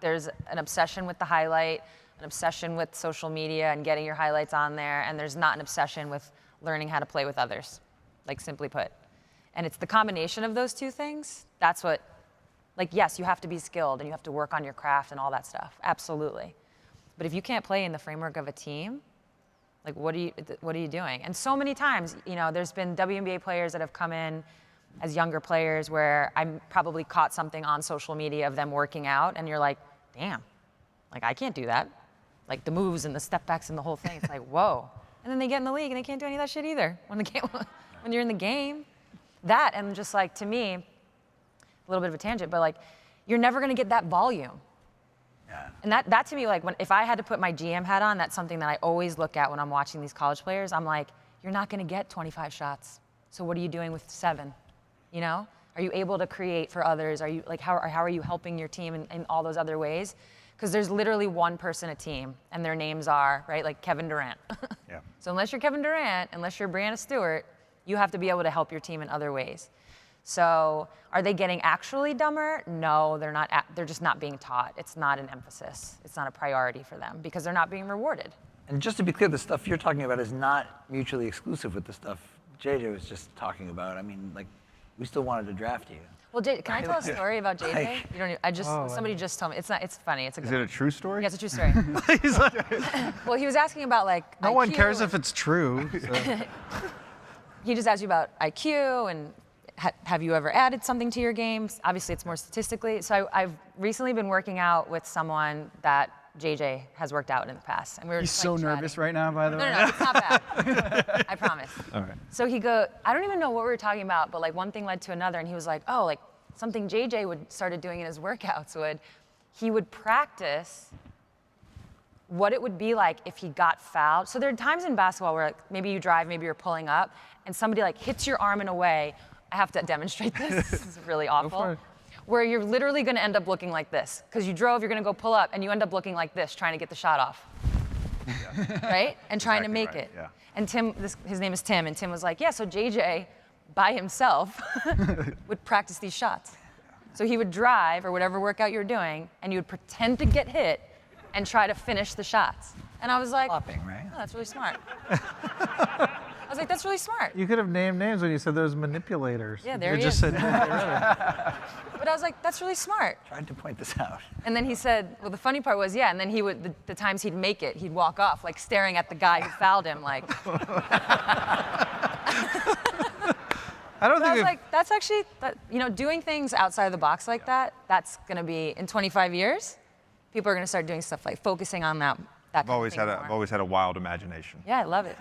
There's an obsession with the highlight, an obsession with social media and getting your highlights on there, and there's not an obsession with learning how to play with others, like simply put. And it's the combination of those two things. That's what, yes, you have to be skilled and you have to work on your craft and all that stuff. Absolutely. But if you can't play in the framework of a team, what are you doing? And so many times, there's been WNBA players that have come in as younger players where I probably caught something on social media of them working out, and you're like, damn, I can't do that. The moves and the step backs and the whole thing. It's like, whoa. And then they get in the league and they can't do any of that shit either when you're in the game. That, and just to me, a little bit of a tangent, but you're never gonna get that volume. Yeah. And that to me, if I had to put my GM hat on, that's something that I always look at when I'm watching these college players. I'm like, you're not gonna get 25 shots. So what are you doing with 7? Are you able to create for others? Are you how are you helping your team in all those other ways? Because there's literally one person a team, and their names are, right, Kevin Durant. Yeah. So unless you're Kevin Durant, unless you're Brianna Stewart, you have to be able to help your team in other ways. So are they getting actually dumber? No, they're not. They're just not being taught. It's not an emphasis. It's not a priority for them because they're not being rewarded. And just to be clear, the stuff you're talking about is not mutually exclusive with the stuff JJ was just talking about. I mean, like, we still wanted to draft you. Well, can I tell a story about JJ? Like- You don't. Somebody just told me. It's not. It's funny. It's a Is good it a true story? Yeah, it's a true story. He's like, Well, he was asking about like no one IQ cares and- if it's true. So. He just asked you about IQ and have you ever added something to your games? Obviously, it's more statistically. So I've recently been working out with someone that JJ has worked out in the past, and we were He's just, so like, nervous chatting. right now, by the way. No, it's not bad. I promise. All right. So I don't even know what we were talking about, but like one thing led to another, and he was like, oh, like something JJ started doing in his workouts he would practice what it would be like if he got fouled. So there are times in basketball where like, maybe you drive, maybe you're pulling up, and somebody like hits your arm in a way. I have to demonstrate this. This is really awful. Where you're literally going to end up looking like this. Because you drove, you're going to go pull up, and you end up looking like this, trying to get the shot off. Yeah. Right? And trying to make it. Yeah. And Tim, his name is Tim, and Tim was like, yeah, so JJ, by himself, would practice these shots. So he would drive, or whatever workout you're doing, and you would pretend to get hit and try to finish the shots. And I was like, Flopping, right? oh, that's really smart. I was like, that's really smart. You could have named names when you said those manipulators. Yeah, there you he just is. said JJ Redick. But I was like, that's really smart. Tried to point this out. And then he said, well, the funny part was, yeah, and then he would, the times he'd make it, he'd walk off, like staring at the guy who fouled him, like. I don't But I think was if- like, that's actually, doing things outside of the box like that, that's going to be, in 25 years, people are going to start doing stuff like focusing on that I've kind always of thing had more. I've always had a wild imagination. Yeah, I love it.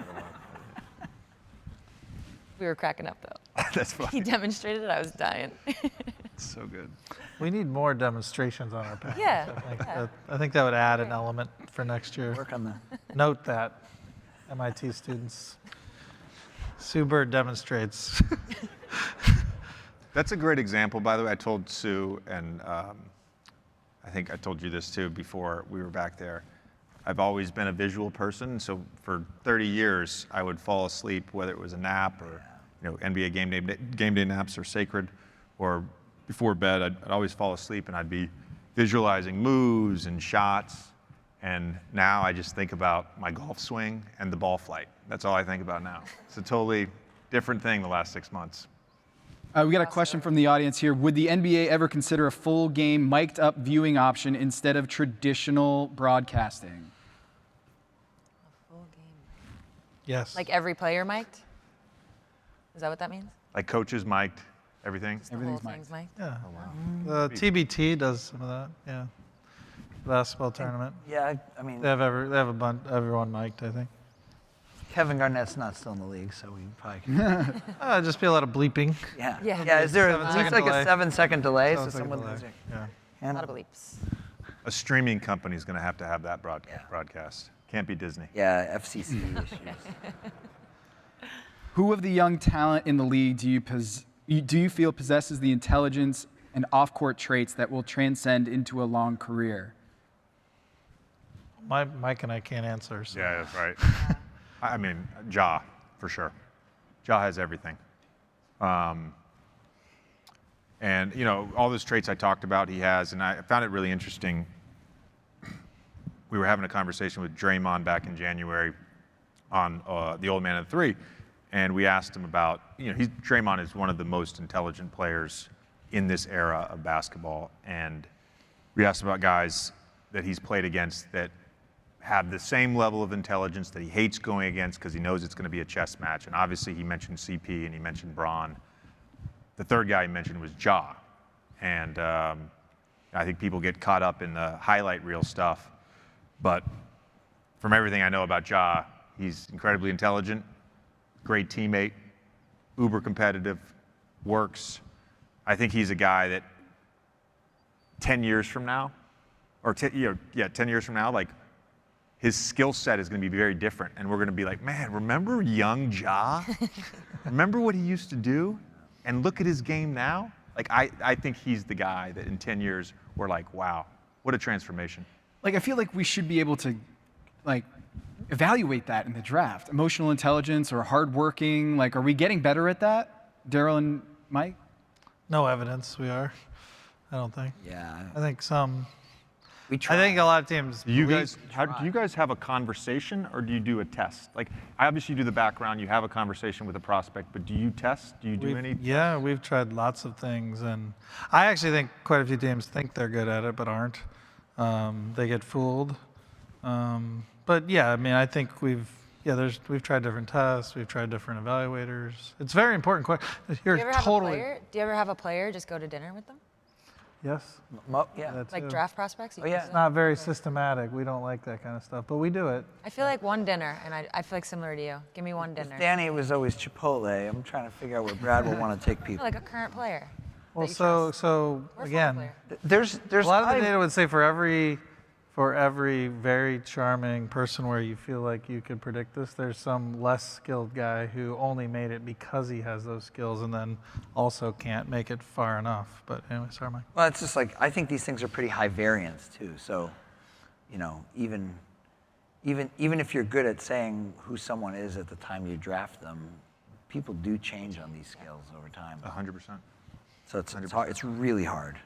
We were cracking up, though. That's He funny. demonstrated it, I was dying. It's so good. we need more demonstrations on our page. Yeah, I think that would add an element for next year. Work on the. Note that, MIT students. Sue Bird demonstrates. That's a great example, by the way. I told Sue, and I think I told you this too before we were back there. I've always been a visual person, so for 30 years I would fall asleep, whether it was a nap or NBA game day naps are sacred, or before bed I'd always fall asleep and I'd be visualizing moves and shots. And now I just think about my golf swing and the ball flight. That's all I think about now. It's a totally different thing the last 6 months. We got a question from the audience here. Would the NBA ever consider a full game mic'd up viewing option instead of traditional broadcasting? Full game. Yes. Like every player mic'd? Is that what that means? Like coaches mic'd, everything. The whole thing's mic'd? Yeah. The TBT does some of that. Yeah. Basketball tournament. Yeah, I mean, They have a bunch, everyone mic'd, I think. Kevin Garnett's not still in the league, so we probably can. Just be a lot of bleeping. Yeah. Yeah. Yeah. Is there at 7-second least like delay. a 7-second delay, so 7-second someone delay. loses? Yeah. A lot of bleeps. A streaming company is going to have that Yeah. broadcast. Can't be Disney. Yeah, FCC issues. Who of the young talent in the league do you feel possesses the intelligence and off-court traits that will transcend into a long career? Mike and I can't answer. So. Yeah, that's right. I mean, Ja, for sure. Ja has everything. And, all those traits I talked about he has, and I found it really interesting. We were having a conversation with Draymond back in January on the Old Man of the Three, and we asked him about, Draymond is one of the most intelligent players in this era of basketball, and we asked him about guys that he's played against that have the same level of intelligence that he hates going against because he knows it's going to be a chess match. And obviously he mentioned CP and he mentioned Bron. The third guy he mentioned was Ja. And I think people get caught up in the highlight reel stuff. But from everything I know about Ja, he's incredibly intelligent, great teammate, uber competitive, works. I think he's a guy that 10 years from now, or 10 years from now, like, his skill set is going to be very different, and we're going to be like, man, remember young Ja? Remember what he used to do? And look at his game now? Like, I think he's the guy that in 10 years, we're like, wow, what a transformation. Like, I feel like we should be able to, evaluate that in the draft. Emotional intelligence or hardworking. Like, are we getting better at that? Daryl and Mike? No evidence we are. I don't think. Yeah. I think some. We try. I think a lot of teams. Do you we- guys have a conversation or do you do a test? Like, I obviously do the background. You have a conversation with a prospect, but do you test? Do you do any? Yeah, we've tried lots of things, and I actually think quite a few teams think they're good at it, but aren't. They get fooled. But yeah, I mean, I think we've tried different tests, we've tried different evaluators. It's very important. You're Do you ever have totally. a player? Do you ever have a player just go to dinner with them? Yes. Yeah. That Like too. draft prospects? You Oh, yeah. do It's that? not very systematic. We don't like that kind of stuff, but we do it. I feel like one dinner, and I feel like similar to you. Give me one dinner. Danny was always Chipotle. I'm trying to figure out where Brad will want to take people. Like a current player. Well, that you so trust. so Or a former again, player. There's a lot of the I- data would say for every very charming person where you feel like you could predict this, there's some less skilled guy who only made it because he has those skills and then also can't make it far enough. But anyway, sorry, Mike. Well, it's just like I think these things are pretty high variance too. So, you know, even if you're good at saying who someone is at the time you draft them, people do change on these skills over time. 100%. So it's hard. It's really hard.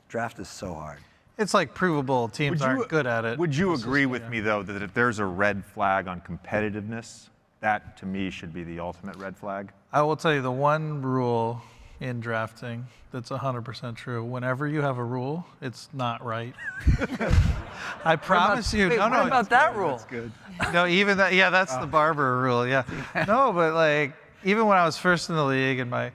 Draft is so hard. It's like provable teams aren't good at it. Would you It's just, agree with yeah. me, though, that if there's a red flag on competitiveness, that to me should be the ultimate red flag? I will tell you the one rule in drafting that's 100% true. Whenever you have a rule, it's not right. I promise you. Wait, No, what no. about that rule? No, even that. Yeah, that's the Barber rule. Yeah. No, but like even when I was first in the league and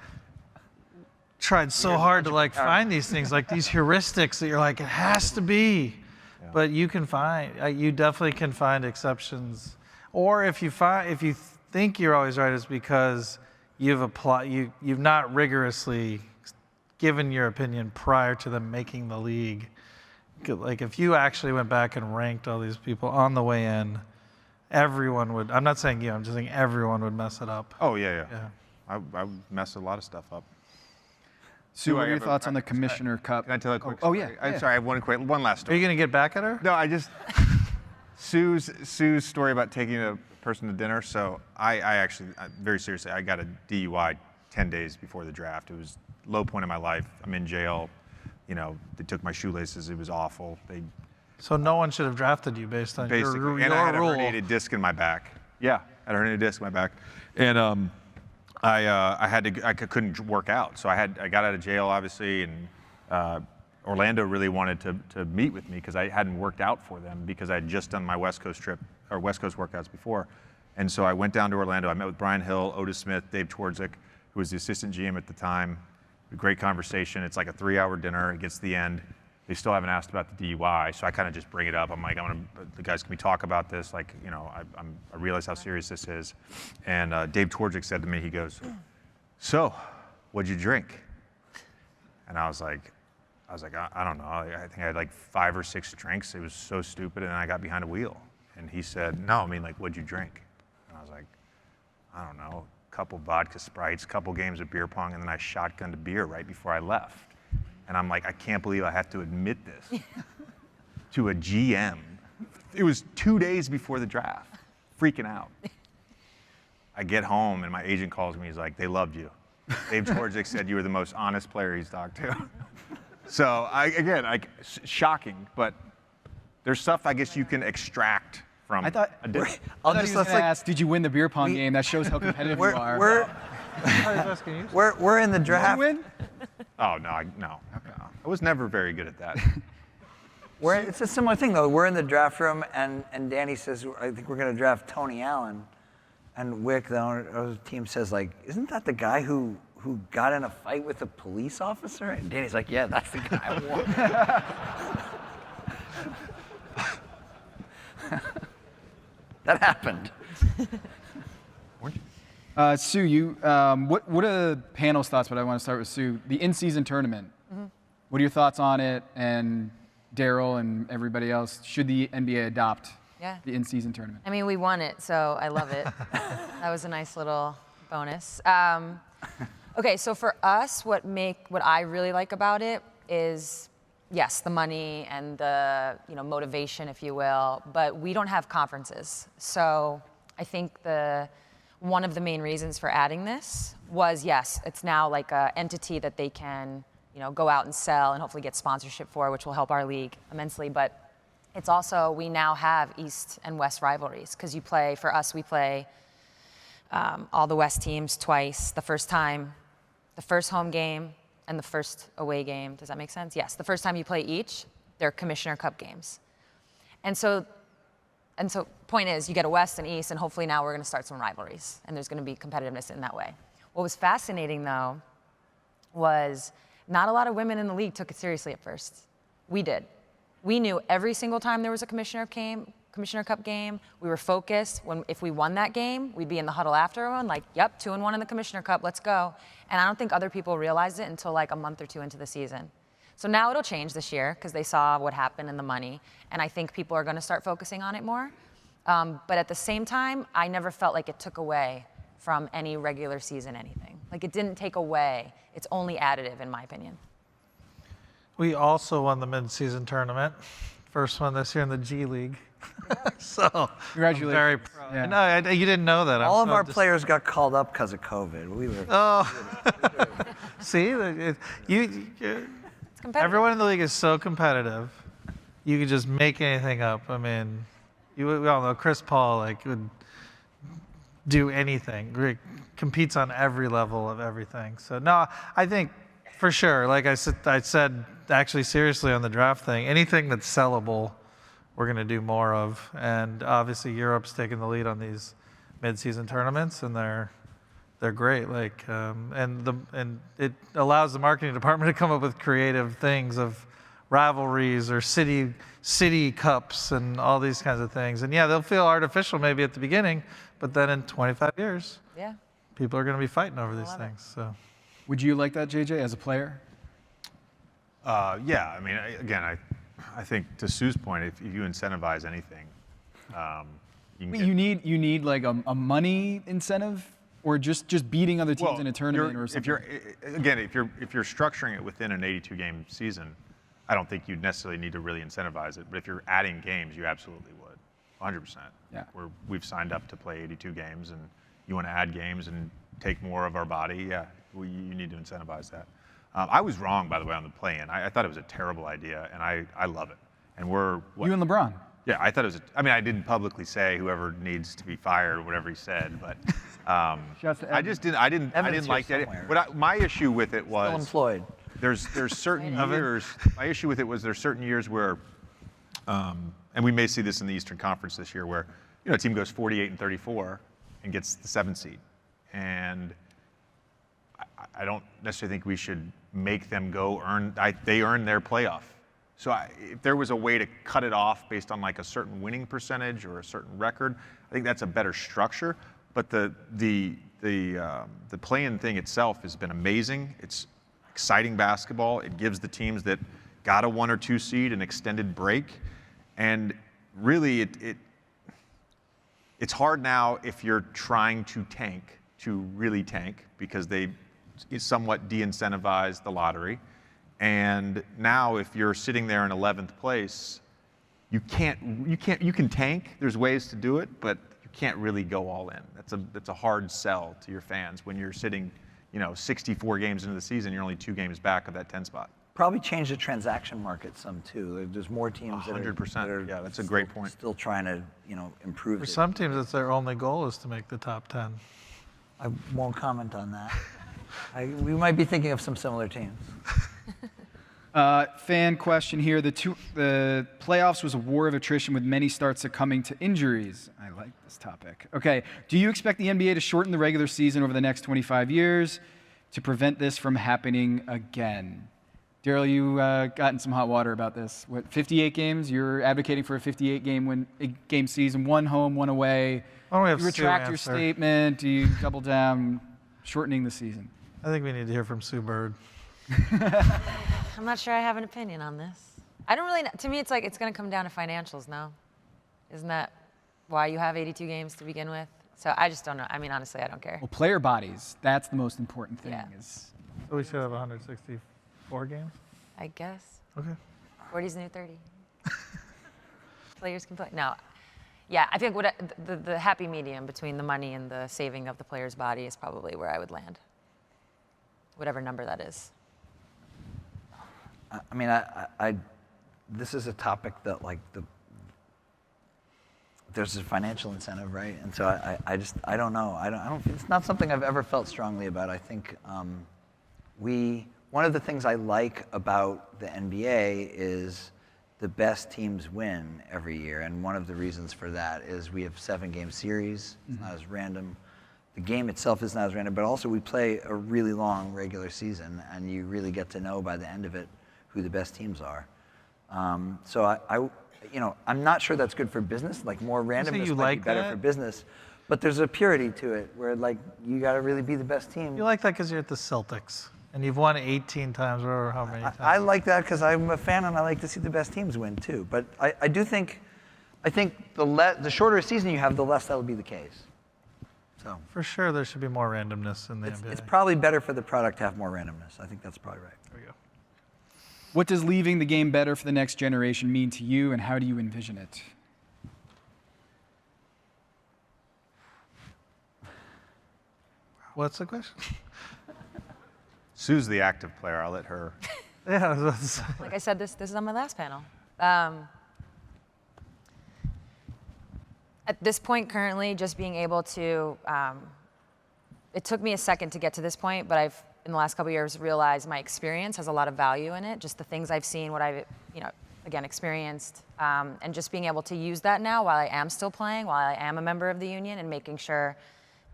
tried so hard to like find these things, like these heuristics that you're like, it has to be. Yeah. But you can find, you definitely can find exceptions. Or if you think you're always right, it's because you've not rigorously given your opinion prior to them making the league. Like if you actually went back and ranked all these people on the way in, everyone would, I'm not saying you, I'm just saying everyone would mess it up. Oh, yeah. Yeah. I would mess a lot of stuff up. Sue, what I are your have a- thoughts on the Commissioner Cup? Can I tell a quick Oh, story? yeah. I'm sorry, I have one last Are story. you going to get back at her? No, Sue's story about taking a person to dinner. So I actually, very seriously, I got a DUI 10 days before the draft. It was low point in my life. I'm in jail. You know, they took my shoelaces. It was awful. So no one should have drafted you based on Basically, your and I had a rule. herniated disc in my back. Yeah, I had a herniated disc in my back, and I couldn't work out. So I got out of jail, obviously, and Orlando really wanted to meet with me because I hadn't worked out for them because I had just done my West Coast trip or West Coast workouts before, and so I went down to Orlando. I met with Brian Hill, Otis Smith, Dave Twardzik, who was the assistant GM at the time. A great conversation. It's like a 3-hour dinner. It gets to the end. They still haven't asked about the DUI, so I kind of just bring it up. I'm like, the guys, can we talk about this? Like, you know, I realize how serious this is. And Dave Twardzik said to me, he goes, "So, what'd you drink?" And I was like, I don't know. I think I had like 5 or 6 drinks. It was so stupid, and then I got behind a wheel. And he said, "No, I mean, like, what'd you drink?" And I was like, I don't know, a couple vodka Sprites, a couple games of beer pong, and then I shotgunned a beer right before I left. And I'm like, I can't believe I have to admit this to a GM. It was 2 days before the draft, freaking out. I get home and my agent calls me. He's like, "They loved you. Dave Twardzik said you were the most honest player he's talked to." So shocking, but there's stuff I guess you can extract from. I thought, a dinner. I thought he was going to ask, did you win the beer pong game? That shows how competitive you are. We're in the Did you draft. win? Oh no, no. I was never very good at that. It's a similar thing though. We're in the draft room, and Danny says, "I think we're going to draft Tony Allen," and Wick, the owner of the team, says, "Like, isn't that the guy who got in a fight with a police officer?" And Danny's like, "Yeah, that's the guy I want." That happened. Sue, you, what are the panel's thoughts? But I want to start with Sue. The in-season tournament. Mm-hmm. What are your thoughts on it? And Daryl and everybody else, should the NBA adopt the in-season tournament? I mean, we won it, so I love it. That was a nice little bonus. Okay, so for us, what I really like about it is, yes, the money and the motivation, if you will, but we don't have conferences. So I think one of the main reasons for adding this was, yes, it's now like an entity that they can go out and sell and hopefully get sponsorship for, which will help our league immensely. But it's also, we now have East and West rivalries because we play all the West teams twice. The first home game and the first away game. Does that make sense? Yes. The first time you play each, they're Commissioner Cup games. And so point is, you get a West and East, and hopefully now we're going to start some rivalries, and there's going to be competitiveness in that way. What was fascinating, though, was not a lot of women in the league took it seriously at first. We did. We knew every single time there was a Commissioner Cup game, we were focused. If we won that game, we'd be in the huddle after everyone, like, yep, 2-1 in the Commissioner Cup, let's go. And I don't think other people realized it until like a month or two into the season. So now it'll change this year because they saw what happened in the money, and I think people are going to start focusing on it more. But at the same time, I never felt like it took away from any regular season anything. Like, it didn't take away. It's only additive, in my opinion. We also won the mid-season tournament. First one this year in the G League. So Congratulations. I'm very proud. Yeah. No, you didn't know that. All of our players got called up because of COVID. We were. See, It's competitive. everyone in the league is so competitive. You could just make anything up. I mean, we all know Chris Paul would do anything. Competes on every level of everything. So no, I think for sure. Like I said actually seriously on the draft thing, anything that's sellable, we're going to do more of. And obviously Europe's taking the lead on these mid-season tournaments, and they're great. And it allows the marketing department to come up with creative things of rivalries or city cups and all these kinds of things. And yeah, they'll feel artificial maybe at the beginning, but then in 25 years, Yeah. people are going to be fighting over these things. So, Would you like that, JJ, as a player? Yeah, I mean, I think to Sue's point, if you incentivize anything, you can get, You need like a money incentive, or just beating other teams in a tournament or something? If you're structuring it within an 82-game season, I don't think you'd necessarily need to really incentivize it. But if you're adding games, you absolutely would, 100%. Yeah. We've signed up to play 82 games, and you want to add games and take more of our body, yeah, you need to incentivize that. I was wrong, by the way, on the play-in. I thought it was a terrible idea, and I love it. And You and LeBron. Yeah, I thought it was. I didn't publicly say whoever needs to be fired or whatever he said, but I just didn't. I didn't like that. My issue with it was Still employed. There's certain years. My issue with it was there's certain years where, and we may see this in the Eastern Conference this year, where a team goes 48-34 and gets the 7th seed, and I don't necessarily think we should make them go they earn their playoff. So if there was a way to cut it off based on like a certain winning percentage or a certain record, I think that's a better structure. But the play-in thing itself has been amazing. It's exciting basketball. It gives the teams that got a 1 or 2 seed an extended break, and really it's hard now if you're trying to tank to really tank, because they somewhat de-incentivize the lottery. And now if you're sitting there in 11th place, you can tank. There's ways to do it, but you can't really go all in. That's a hard sell to your fans when you're sitting, 64 games into the season, you're only 2 games back of that 10 spot. Probably change the transaction market some too. There's more teams 100%. Yeah, that's a great point. Still trying to, improve for it. some teams, it's their only goal is to make the top 10. I won't comment on that. We might be thinking of some similar teams. Fan question here. The playoffs was a war of attrition with many starts succumbing to injuries. I like this topic. Okay. Do you expect the NBA to shorten the regular season over the next 25 years to prevent this from happening again? Daryl, you got in some hot water about this. What, 58 games? You're advocating for a 58-game season, 1 home, 1 away. Why don't we have Do you retract your statement? Do you double down shortening the season? I think we need to hear from Sue Bird. I'm not sure I have an opinion on this. I don't really, to me, it's like it's going to come down to financials now. Isn't that why you have 82 games to begin with? So I just don't know. I mean, honestly, I don't care. Well, player bodies, that's the most important thing. Yeah. So we should have 164 games? I guess. Okay. 40's the new 30. Players can play. No. Yeah, I think the happy medium between the money and the saving of the player's body is probably where I would land. Whatever number that is. I mean, this is a topic that like there's a financial incentive, right? And so I don't know. I don't. It's not something I've ever felt strongly about. I think one of the things I like about the NBA is the best teams win every year, and one of the reasons for that is we have 7-game series. It's not as random. The game itself is not as random, but also we play a really long regular season, and you really get to know by the end of it who the best teams are. So I'm not sure that's good for business. Like more randomness might be better for business, but there's a purity to it where like you got to really be the best team. You like that because you're at the Celtics and you've won 18 times or how many times. I like that because I'm a fan and I like to see the best teams win too. But I think the shorter a season you have, the less that will be the case. So for sure, there should be more randomness in the NBA. It's probably better for the product to have more randomness. I think that's probably right. There we go. What does leaving the game better for the next generation mean to you, and how do you envision it? What's the question? Sue's the active player. I'll let her. Yeah, I was about to say. Like I said, this is on my last panel. At this point, currently, just being able to, it took me a second to get to this point, but I've, in the last couple of years, realized my experience has a lot of value in it. Just the things I've seen, what I've, again, experienced, and just being able to use that now while I am still playing, while I am a member of the union, and making sure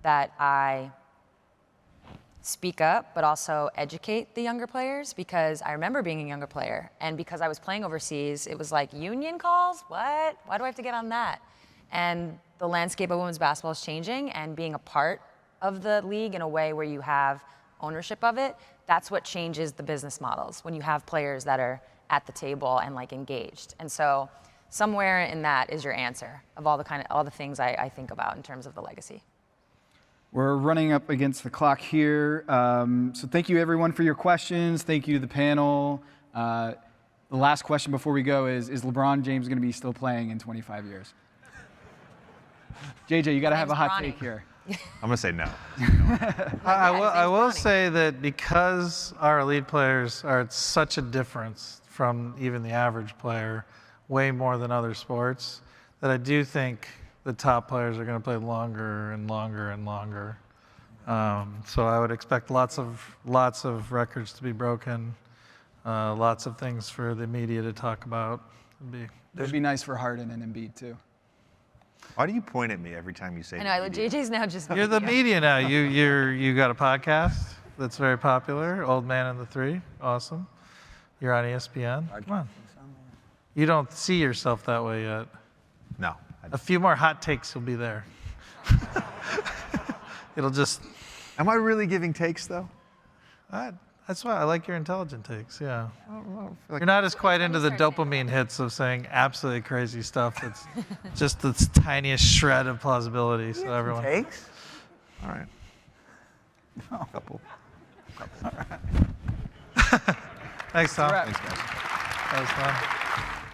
that I speak up, but also educate the younger players, because I remember being a younger player, and because I was playing overseas, it was like, union calls? What? Why do I have to get on that? And the landscape of women's basketball is changing, and being a part of the league in a way where you have ownership of it, that's what changes the business models, when you have players that are at the table and like engaged. And so somewhere in that is your answer of all the things I think about in terms of the legacy. We're running up against the clock here. So thank you everyone for your questions. Thank you to the panel. The last question before we go is LeBron James going to be still playing in 25 years? JJ, you got to have a hot take here. I'm going to say no. I will say that because our elite players are such a difference from even the average player, way more than other sports, that I do think the top players are going to play longer and longer and longer. So I would expect lots of records to be broken, lots of things for the media to talk about. It'd be nice for Harden and Embiid too. Why do you point at me every time you say? I know. JJ's now just. You're the media now. You got a podcast that's very popular. Old Man and the Three, awesome. You're on ESPN. Come on. You don't see yourself that way yet. No. A few more hot takes, you'll be there. It'll just. Am I really giving takes though? That's why I like your intelligent takes. Yeah. You're not as quite into the dopamine hits of saying absolutely crazy stuff. That's just the tiniest shred of plausibility. So everyone. Takes? All right. No. Couple. All right. Thanks, Tom. Thanks, guys. That was fun.